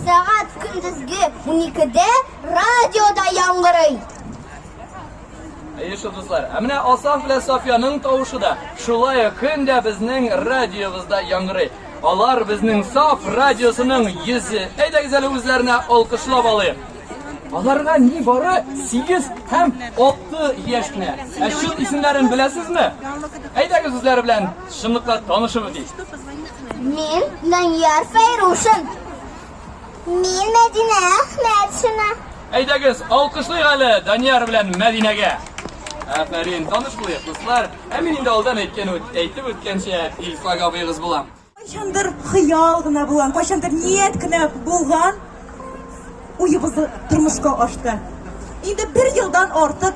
saat gündüzgü 12'de radyoda yangıraydı. Şu dostlar, Emine Asaf ile Safiya'nın tavuşu da şulay künde bizning radyomuzda yangıraydı. Alar bizning saf radyosunun yüzü. Eyde güzel üzerine alkışlap alayım. Alarga ni bari 8 hem 6 yaşkina. Şu isimlerini bilesiz mi? Eyde sizler bilen şımlıkla tanışıp ödeyiz. Men Danyar Feyruşun. Men Medine Ahmet şuna. Eyde göz alkışlayın hali Danyar bilen Medine'ge. Aferin tanış bulayık dostlar. Emin indi aldan eytip ötkençe İlfak abiyğız bulam. Kaçandır hıyal gına bulan, kaçandır niyet gına bulgan uyumuzu turmuşka açtı. Indi bir yıldan artık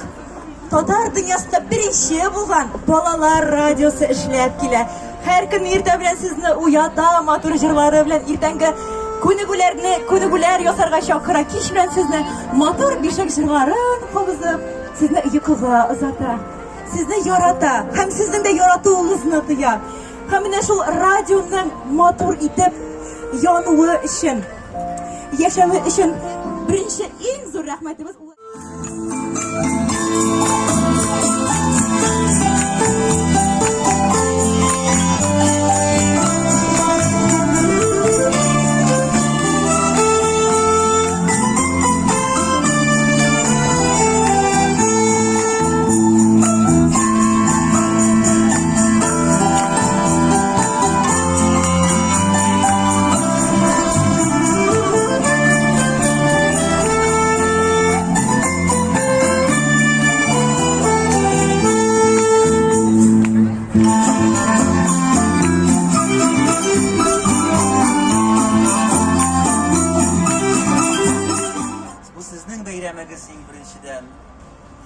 Tatar dünyasında birinci bulgan balalar radyosu işlep kile. Her gün irde bilen sizni uyada matur jırları bilen irdengi könügüler yosarga şakıra kiş bilen sizni matur bir şey jırların kovuzub sizni yıkıga uzata. Sizni yarata, hem sizin de yaratığınızı diye. Hem şu radyonun motor itip yanığı için, yaşamı için birinci en zor rahmetimiz.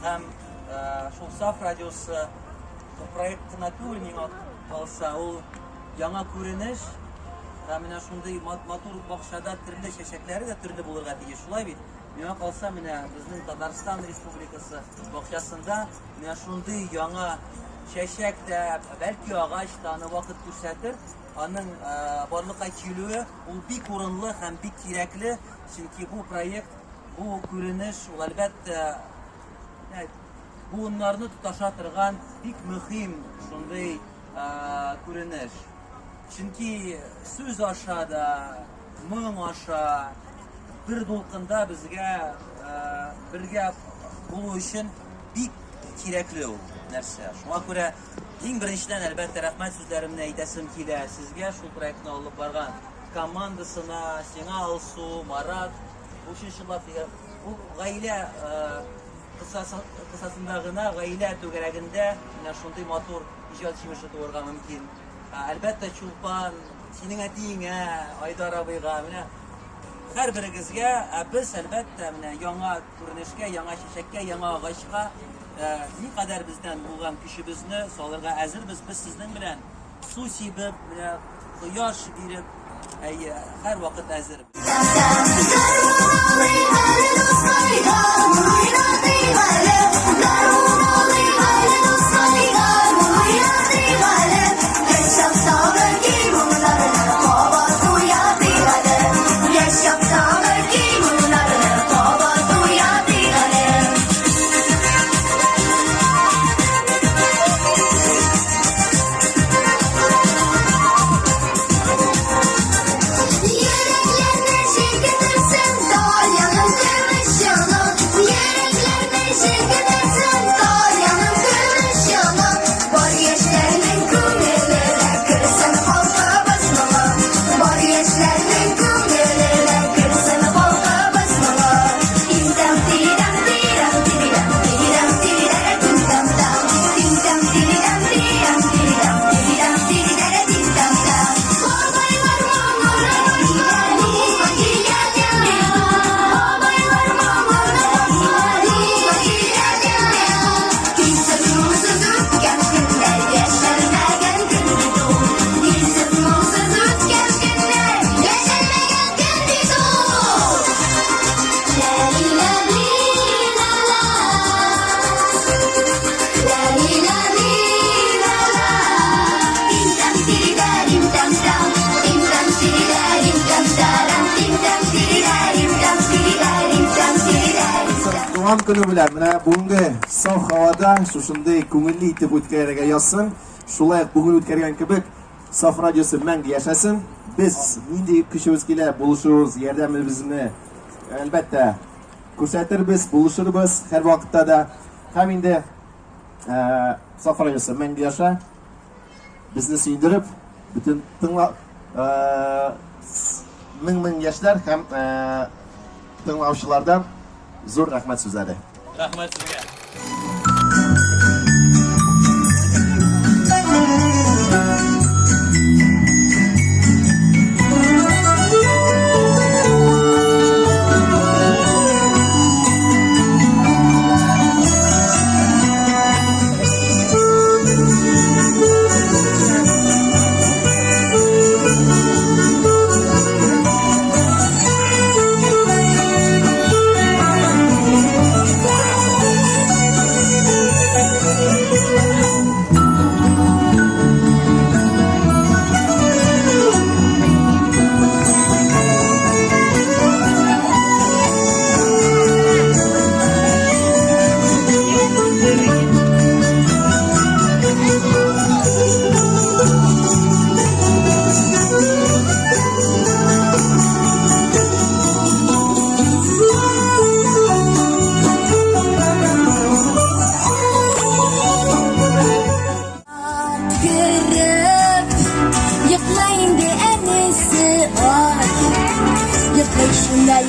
Hem şu Saf Radyosu proyektine tüyünün kalsa o yana көрініш hem şunday motor bakşada türlü çeşitleri de türlü bulurga diye şulay bit. Mena kalsa bizning Tataristan Respublikası bakşasında şunday yana çeşek de belki ağaç tane vakit göstertir. Anın barlıkta kiloyu o bir korunlu hem bir kirekli çünkü bu proyekt bu көрініш elbette bunlarını tutaşatırgan pek mühim şunday көрініш. Çünkü söz aşağıda, mığın aşağı bir dolkunda bizge birge bulu için pek kirekli o nerse. Şuna göre en birinciden elbette rahmet sözlerimle eydesim kile sizge şu proyektini alıp bargan komandasına, Sina Alsu, Marat, bu şişilat bu gayle kısasındağına gayle tögereginde şunday motor icat çimişi doğurga mümkün. Elbette Çulpan, senin ettiğine, Aydar abiga, her birigizge biz elbette yana görünüşke, yana şişekke, yana ağaçka ne kadar bizden bulgan kişimizni solarga hazır biz sizden bilen su sibib, kıyaş birib, her vakit hazır. Yereklerine şey getirsin, dalyanın demiş yanım. Yereklerine şey Tuğan günü bilen, bugünkü saf havada şuşunday köngülli itip ötkärege yazsın. Şulay bugün ötkärgen kibik Saf Radyosu мәңгі yaşasın. Biz nindi kişimiz kile buluşuruz, yardımımızını elbette ko'rsatırız, buluşuruz her vakitte da. Hem indi Saf Radyosu мәңгі yaşa. Bizni sündürüp bütün ming yaşlar hem tınlavçılardan zor rahmet sözleri. Rahmet sizge.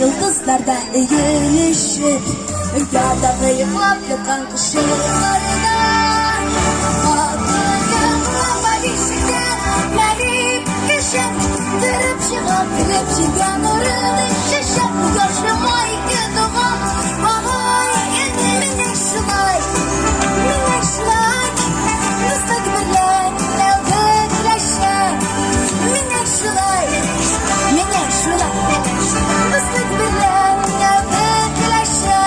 Yıldızlarda eğilişip rüyada kıyıklap yatan kışıklarda Ağlama dişinden merip kışın Dırıp çıkıp gülüp çıkan orını şişip Yaşama iki doğa Ağay minik şulay Minik şulay Mıstık birlen Evdekleşen Minik şulay Minik şulay Mıstık birlen evdekleşen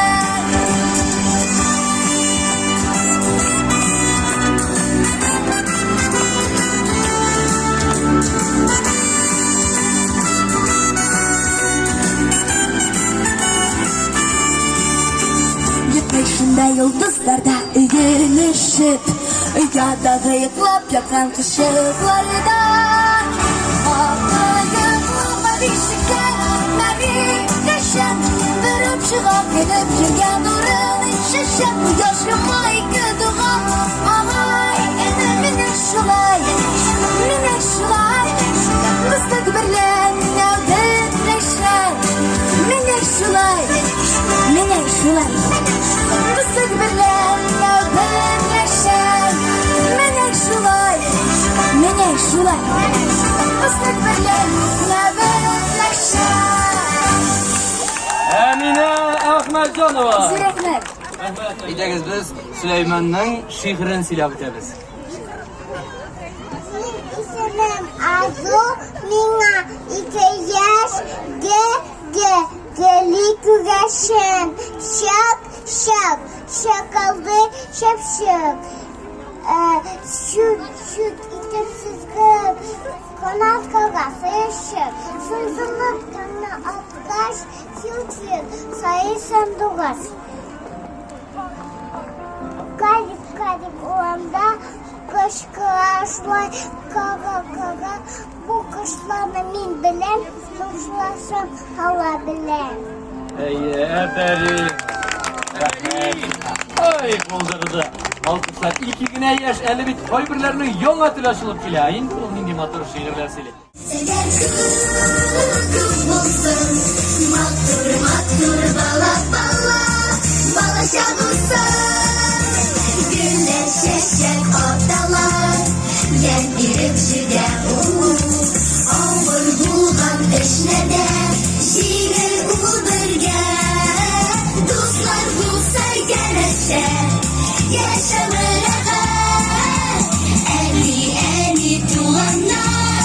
Peşinde yıldızlarda eğilişip Rüyada kıyıklap yakan kışıklarda Ağlayıklama dişiken merip geçen Dırıp çıkıp gidip çıkan orını şişen Yaşama iki dua Ağay minik şulay Minik şulay Mıstık birlen evdekleşen Minik şulay Minik şulay Mıstık birlen evdekleşen Minik şulay Minik şulay Mıstık birlen evdekleşen Emine Ahmetcanova. Sürekler Aytagız biz Süleyman'ның şiirini silab o'tamiz. İsmim Arzu, Mina 2 yaş, Geli güreşen, şak, şakaldı, şıp, şut, itipsiz gıp, kanat kagası şıp, sızılıp tanı atkaş, fil, sayı sandıgaş. Garip oğamda kışkıraşlar, kaga, bu kışlarını min bilen, kışlasın hala bilen. Aferin. Rahmet. Oy buldurdu. Alkışlar. İki güne yaş 50 bit koy birlerinin yol atılaşılıp kilayin. Bu nindi matır şiirler silip. Seger kız bulsun Matur bala şabusun Güneş şeşek ortalar Yendirip şide Avur bulgan eşnede Şiir uğdurga Dostlar bulsa gerekse Yaşamına Eni tuğanlar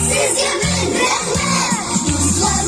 Sizge min rahmet Dostlar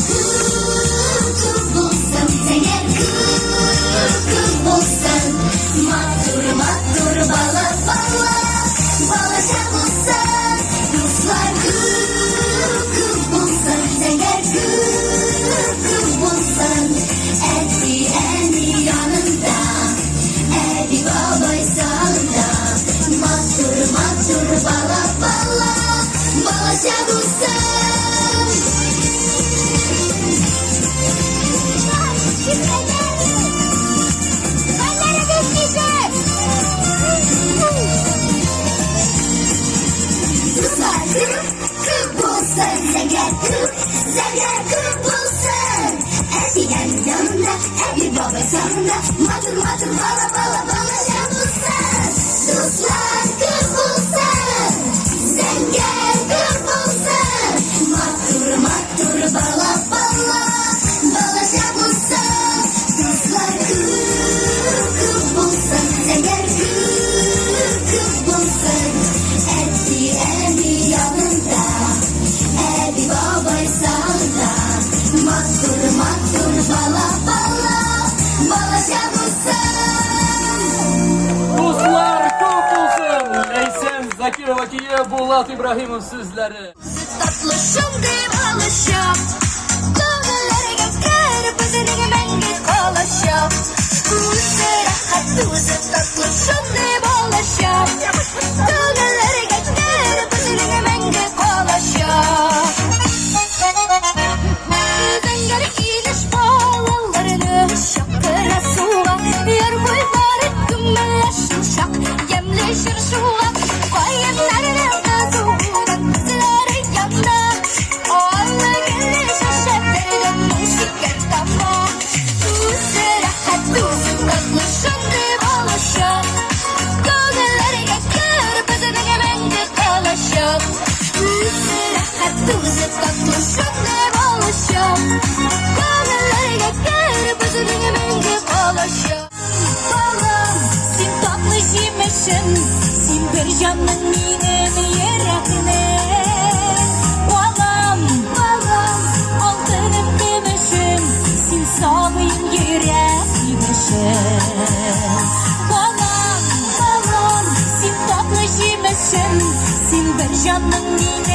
Sağında matır matır bala bala balaşan bulsan. Dostlar kır bulsan. Sen gel kır bulsan. Matır matır bala bala balaşan bulsan. Dostlar kır bulsan. Eğer kır bulsan. Etsi emi yanında. Ebi babay sağında. Matır matır bala bala balaşan bulsan. Dostlar ko'p bo'lsin. Laysan Zakirova kiye Bulat İbrahimov so'zlari. Tatlı şunday alışıp Dağlarga kar bizning mengi qalashıp O'zi rahat o'zi tatlı şunday alışıp Dağlarga kar bizning mengi qalashıp Zangari inish bolalarni shaqira suva Yer bo'ylari dumlashib shaq yemlashir shuva Qo'yinlarni nazudan qizlari yanna Ollaganni shashaddan mushkil tammo O'zi rahat o'zi tatlı shunday alışıp Dağlarga kar bizning mengi qalashıp O'zi rahat o'zi tatlı shunday alışıp Dağlarga kar bizning mengi qalashıp Balam, sen tatlı yemişsin Sen bir canın minin yüreğine Balam, altınım demişsin Sen samim yürek yemişsin Balam, sen tatlı yemişsin Sen bir canın minin